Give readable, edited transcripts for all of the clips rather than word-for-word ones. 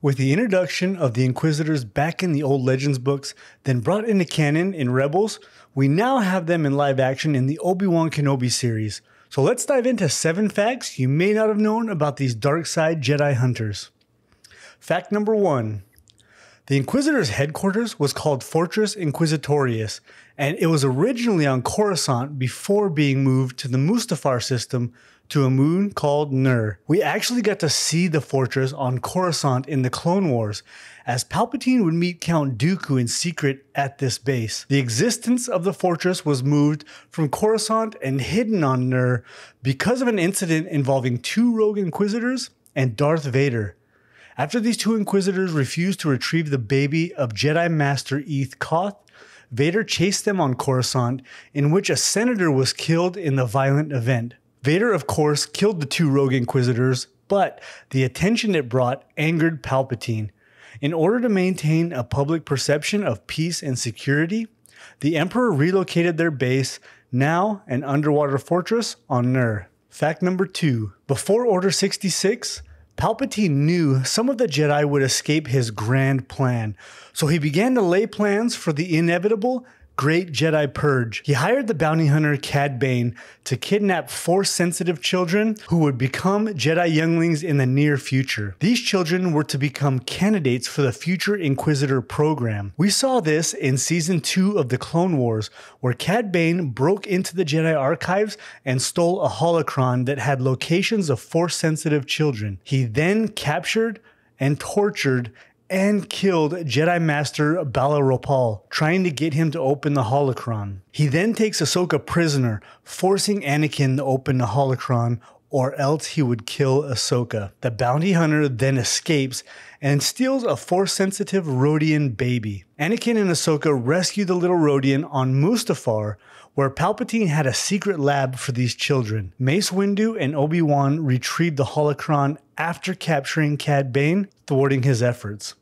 With the introduction of the Inquisitors back in the old Legends books, then brought into canon in Rebels, we now have them in live action in the Obi-Wan Kenobi series. So let's dive into 7 facts you may not have known about these dark side Jedi hunters. Fact number 1. The Inquisitors' headquarters was called Fortress Inquisitorius, and it was originally on Coruscant before being moved to the Mustafar system to a moon called Nur. We actually got to see the fortress on Coruscant in the Clone Wars, as Palpatine would meet Count Dooku in secret at this base. The existence of the fortress was moved from Coruscant and hidden on Nur because of an incident involving 2 rogue Inquisitors and Darth Vader. After these 2 Inquisitors refused to retrieve the baby of Jedi Master Eth Koth, Vader chased them on Coruscant, in which a senator was killed in the violent event. Vader, of course, killed the 2 rogue Inquisitors, but the attention it brought angered Palpatine. In order to maintain a public perception of peace and security, the Emperor relocated their base, now an underwater fortress, on Nur. Fact number 2. Before Order 66, Palpatine knew some of the Jedi would escape his grand plan, so he began to lay plans for the inevitable Great Jedi Purge. He hired the bounty hunter Cad Bane to kidnap Force-sensitive children who would become Jedi younglings in the near future. These children were to become candidates for the future Inquisitor program. We saw this in Season 2 of the Clone Wars, where Cad Bane broke into the Jedi archives and stole a holocron that had locations of Force-sensitive children. He then captured and tortured and killed Jedi Master Bala Ropal, trying to get him to open the holocron. He then takes Ahsoka prisoner, forcing Anakin to open the holocron, or else he would kill Ahsoka. The bounty hunter then escapes and steals a Force-sensitive Rodian baby. Anakin and Ahsoka rescue the little Rodian on Mustafar, where Palpatine had a secret lab for these children. Mace Windu and Obi-Wan retrieved the holocron after capturing Cad Bane, thwarting his efforts.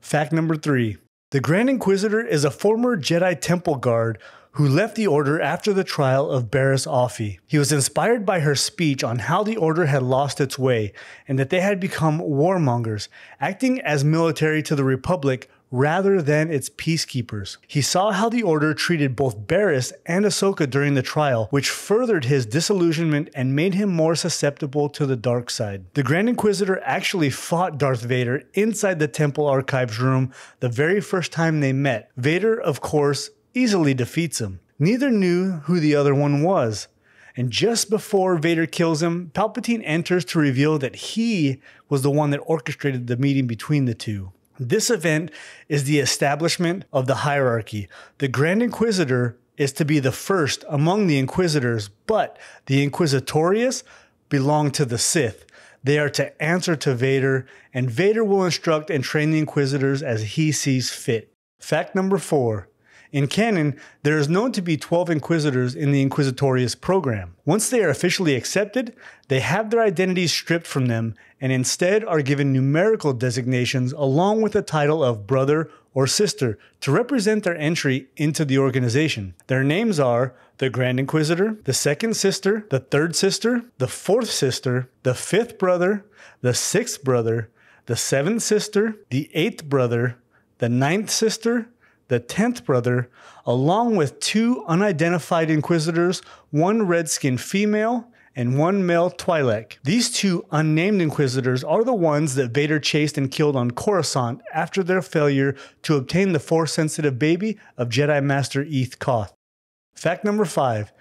Fact number 3. The Grand Inquisitor is a former Jedi Temple guard who left the Order after the trial of Barriss Offee. He was inspired by her speech on how the Order had lost its way and that they had become warmongers, acting as military to the Republic rather than its peacekeepers. He saw how the Order treated both Barriss and Ahsoka during the trial, which furthered his disillusionment and made him more susceptible to the dark side. The Grand Inquisitor actually fought Darth Vader inside the Temple Archives room the very first time they met. Vader, of course, easily defeats him. Neither knew who the other one was. And just before Vader kills him, Palpatine enters to reveal that he was the one that orchestrated the meeting between the two. This event is the establishment of the hierarchy. The Grand Inquisitor is to be the first among the Inquisitors, but the Inquisitorius belong to the Sith. They are to answer to Vader, and Vader will instruct and train the Inquisitors as he sees fit. Fact number 4. In canon, there is known to be 12 Inquisitors in the Inquisitorius program. Once they are officially accepted, they have their identities stripped from them and instead are given numerical designations along with the title of brother or sister to represent their entry into the organization. Their names are the Grand Inquisitor, the Second Sister, the Third Sister, the Fourth Sister, the Fifth Brother, the Sixth Brother, the Seventh Sister, the Eighth Brother, the Ninth Sister, the 10th brother, along with 2 unidentified Inquisitors, 1 red-skinned female, and 1 male Twi'lek. These 2 unnamed Inquisitors are the ones that Vader chased and killed on Coruscant after their failure to obtain the Force-sensitive baby of Jedi Master Eth Koth. Fact number 5.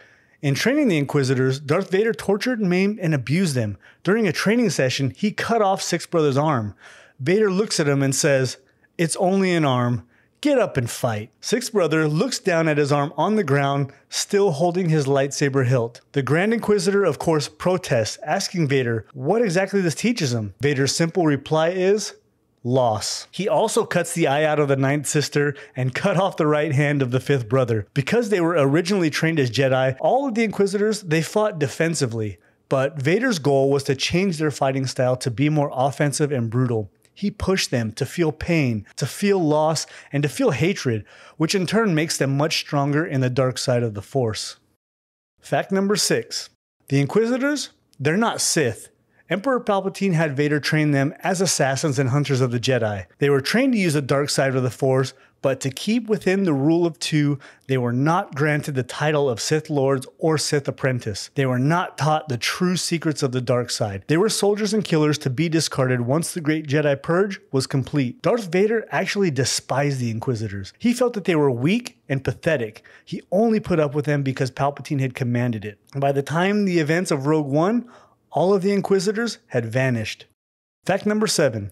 In training the Inquisitors, Darth Vader tortured, maimed, and abused them. During a training session, he cut off Sixth Brother's arm. Vader looks at him and says, "It's only an arm. Get up and fight." Sixth Brother looks down at his arm on the ground, still holding his lightsaber hilt. The Grand Inquisitor, of course, protests, asking Vader what exactly this teaches him. Vader's simple reply is, loss. He also cuts the eye out of the Ninth Sister and cut off the right hand of the Fifth Brother. Because they were originally trained as Jedi, all of the Inquisitors, they fought defensively. But Vader's goal was to change their fighting style to be more offensive and brutal. He pushed them to feel pain, to feel loss, and to feel hatred, which in turn makes them much stronger in the dark side of the Force. Fact number 6. The Inquisitors, they're not Sith, Emperor Palpatine had Vader train them as assassins and hunters of the Jedi. They were trained to use the dark side of the Force, but to keep within the rule of two, they were not granted the title of Sith Lords or Sith Apprentice. They were not taught the true secrets of the dark side. They were soldiers and killers to be discarded once the Great Jedi Purge was complete. Darth Vader actually despised the Inquisitors. He felt that they were weak and pathetic. He only put up with them because Palpatine had commanded it. And by the time the events of Rogue One, all of the Inquisitors had vanished. Fact number 7.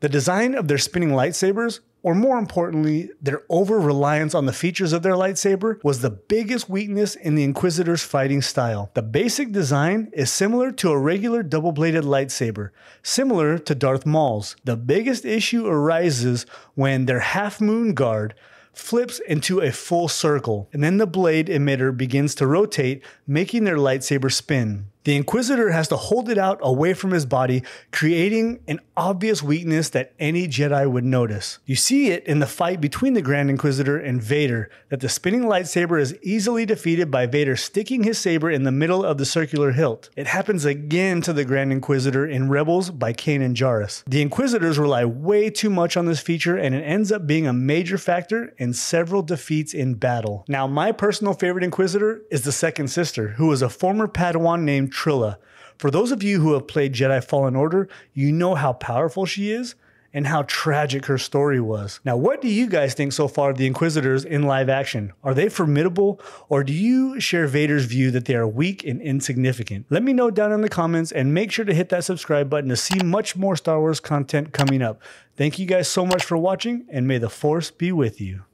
The design of their spinning lightsabers, or more importantly, their over-reliance on the features of their lightsaber, was the biggest weakness in the Inquisitors' fighting style. The basic design is similar to a regular double-bladed lightsaber, similar to Darth Maul's. The biggest issue arises when their half-moon guard flips into a full circle, and then the blade emitter begins to rotate, making their lightsaber spin. The Inquisitor has to hold it out away from his body, creating an obvious weakness that any Jedi would notice. You see it in the fight between the Grand Inquisitor and Vader, that the spinning lightsaber is easily defeated by Vader sticking his saber in the middle of the circular hilt. It happens again to the Grand Inquisitor in Rebels by Kanan Jarrus. The Inquisitors rely way too much on this feature, and it ends up being a major factor in several defeats in battle. Now, my personal favorite Inquisitor is the second sister, who was a former Padawan named Trilla. For those of you who have played Jedi Fallen Order, you know how powerful she is and how tragic her story was. Now, what do you guys think so far of the Inquisitors in live action? Are they formidable, or do you share Vader's view that they are weak and insignificant? Let me know down in the comments, and make sure to hit that subscribe button to see much more Star Wars content coming up. Thank you guys so much for watching, and may the Force be with you.